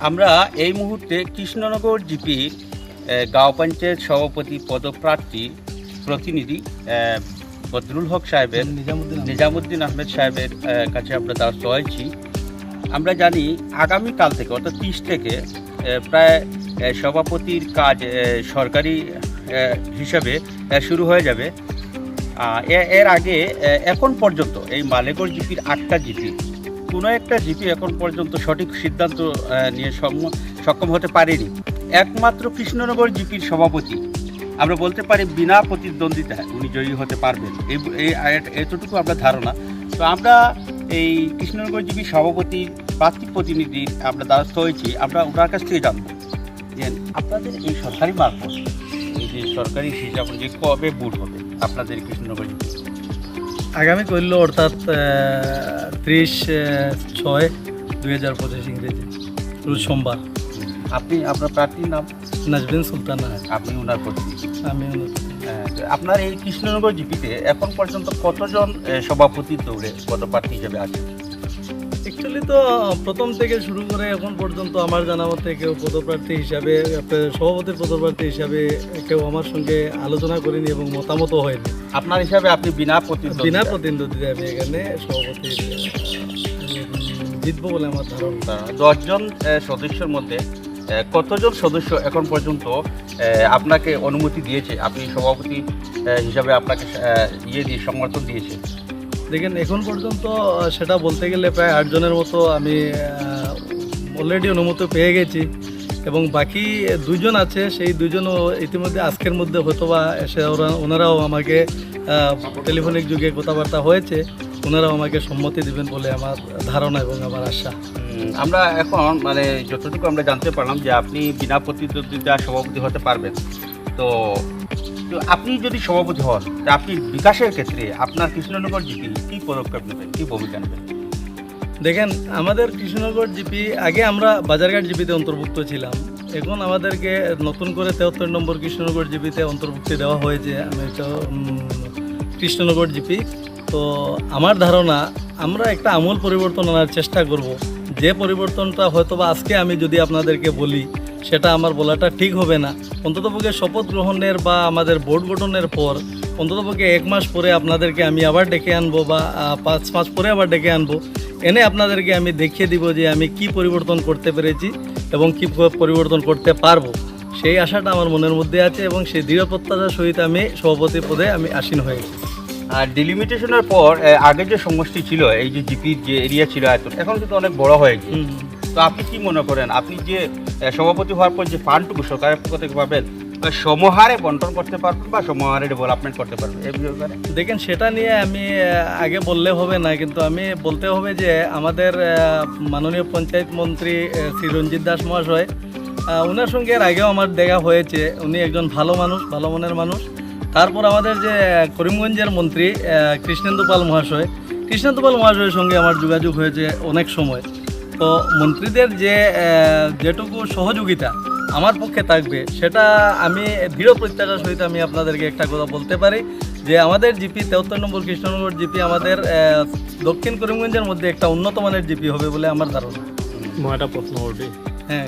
আমরা এই মুহূর্তে কৃষ্ণনগর জিপির গাঁও পঞ্চায়েত সভাপতি পদপ্রার্থী প্রতিনিধি বদরুল হক সাহেবের নিজামুদ্দিন আহমেদ সাহেবের কাছে আমরা দ্বারস্থ হয়েছি। আমরা জানি আগামীকাল থেকে অর্থাৎ 30 থেকে প্রায় সভাপতির কাজ সরকারি হিসাবে শুরু হয়ে যাবে। এর আগে এখন পর্যন্ত এই মালেগড় জিপির 8টা জিপি কোনো একটা জিপি এখন পর্যন্ত সঠিক সিদ্ধান্ত নিয়ে সক্ষম হতে পারেনি। একমাত্র কৃষ্ণনগর জিপির সভাপতি আমরা বলতে পারি বিনা প্রতিদ্বন্দ্বিতায় উনি জয়ী হতে পারবেন, এতটুকু আমরা ধারণা। তো আমরা এই কৃষ্ণনগর জিপির সভাপতির প্রার্থী প্রতিনিধির আমরা দ্বারস্থ হয়েছি। আমরা ওনার কাছ থেকে জানবো যে আপনাদের এই সরকারি মারফত এই যে সরকারি হিসাব যে কবে ভোট হবে আপনাদের কৃষ্ণনগর জিপি? আগামী করল অর্থাৎ 30/6/2025 ইংরেজি রোজ সোমবার। আপনি আপনার প্রার্থীর নাম? নাজবিন সুলতানা। আপনি ওনার প্রতিনিধি? আমি আপনার এই কৃষ্ণনগর জিপিতে এখন পর্যন্ত কতজন সভাপতির দৌড়ে পদপ্রার্থী হিসেবে আছে? অ্যাকচুয়ালি তো প্রথম থেকে শুরু করে এখন পর্যন্ত আমার জানা মতে কেউ পদপ্রার্থী হিসাবে, সভাপতির পদপ্রার্থী হিসাবে কেউ আমার সঙ্গে আলোচনা করেনি এবং মতামতও হয়নি। আপনার হিসাবে আপনি বিনা প্রতিদ্বন্দ্বিতা আমি এখানে সভাপতি জিতবো বলে আমার ধারণা। 10 জন সদস্যের মধ্যে কতজন সদস্য এখন পর্যন্ত আপনাকে অনুমতি দিয়েছে, আপনি সভাপতি হিসাবে আপনাকে সমর্থন দিয়েছে? দেখেন, এখন পর্যন্ত সেটা বলতে গেলে প্রায় 8 জনের মতো আমি অলরেডি অনুমতি পেয়ে গেছি এবং বাকি 2 জন আছে। সেই 2 জনও ইতিমধ্যে আজকের মধ্যে হয়তো বা এসে ওনারাও আমাকে টেলিফোনিক যুগে কথাবার্তা হয়েছে, ওনারাও আমাকে সম্মতি দেবেন বলে আমার ধারণা এবং আমার আশা। আমরা এখন যতটুকু আমরা জানতে পারলাম যে আপনি বিনা প্রতিদ্বন্দ্বিতা সভাপতি হতে পারবেন। তো আপনি যদি সভাপতি হন, আপনি বিকাশের ক্ষেত্রে আপনার কৃষ্ণনগর জিপি কী পদক্ষেপ নেবেন, কী ভূমিকা নেবেন? দেখেন, আমাদের কৃষ্ণনগর জিপি আগে আমরা বাজারঘাট জিপিতে অন্তর্ভুক্ত ছিলাম, এখন আমাদেরকে নতুন করে 73 নম্বর কৃষ্ণনগর জিপিতে অন্তর্ভুক্তি দেওয়া হয়েছে। আমি তো কৃষ্ণনগর জিপি। তো আমার ধারণা আমরা একটা আমূল পরিবর্তন আনার চেষ্টা করব। যে পরিবর্তনটা হয়তো বা আজকে আমি যদি আপনাদেরকে বলি সেটা আমার বলাটা ঠিক হবে না। অন্ততপক্ষে শপথ গ্রহণের বা আমাদের বোর্ড গঠনের পর অন্ততপক্ষে 1 মাস পরে আপনাদেরকে আমি আবার ডেকে আনবো বা 5 মাস পরে আবার ডেকে আনবো, এনে আপনাদেরকে আমি দেখিয়ে দিব যে আমি কি পরিবর্তন করতে পেরেছি এবং কি পরিবর্তন করতে পারবো। সেই আশাটা আমার মনের মধ্যে আছে এবং সেই দৃঢ় প্রত্যাশার সহিত আমি সভাপতি পদে আমি আসীন হয়েছি। আর ডিলিমিটেশনের পর আগে যে সমষ্টি ছিল, এই যে জিপির যে এরিয়া ছিল আয়তন, এখন কিন্তু অনেক বড় হয়েছে। তো আপনি কি মনে করেন, আপনি যে সভাপতি হওয়ার পর যে ফান্ডটুকু সরকারের পক্ষ থেকে পাবেন সমহারে বন্টন করতে পারবেন বা সমহারে ডেভেলপমেন্ট করতে পারবেন এই ব্যাপারে? দেখেন, সেটা নিয়ে আমি আগে বললে হবে না, কিন্তু আমি বলতে হবে যে আমাদের মাননীয় পঞ্চায়েত মন্ত্রী শ্রী রঞ্জিত দাস মহাশয়, ওনার সঙ্গে এর আগেও আমার দেখা হয়েছে। উনি একজন ভালো মানুষ, ভালো মনের মানুষ। তারপর আমাদের যে করিমগঞ্জের মন্ত্রী কৃষ্ণেন্দু পাল মহাশয়ের সঙ্গে আমার যোগাযোগ হয়েছে অনেক সময়। তো মন্ত্রীদের যেটুকু সহযোগিতা আমার পক্ষে থাকবে সেটা আমি দৃঢ় প্রত্যাশার সহিত আমি আপনাদেরকে একটা কথা বলতে পারি যে আমাদের জিপি 73 নম্বর কৃষ্ণনগর জিপি আমাদের দক্ষিণ করিমগঞ্জের মধ্যে একটা উন্নত মানের জিপি হবে বলে আমার ধারণা। একটা প্রশ্ন করবি? হ্যাঁ।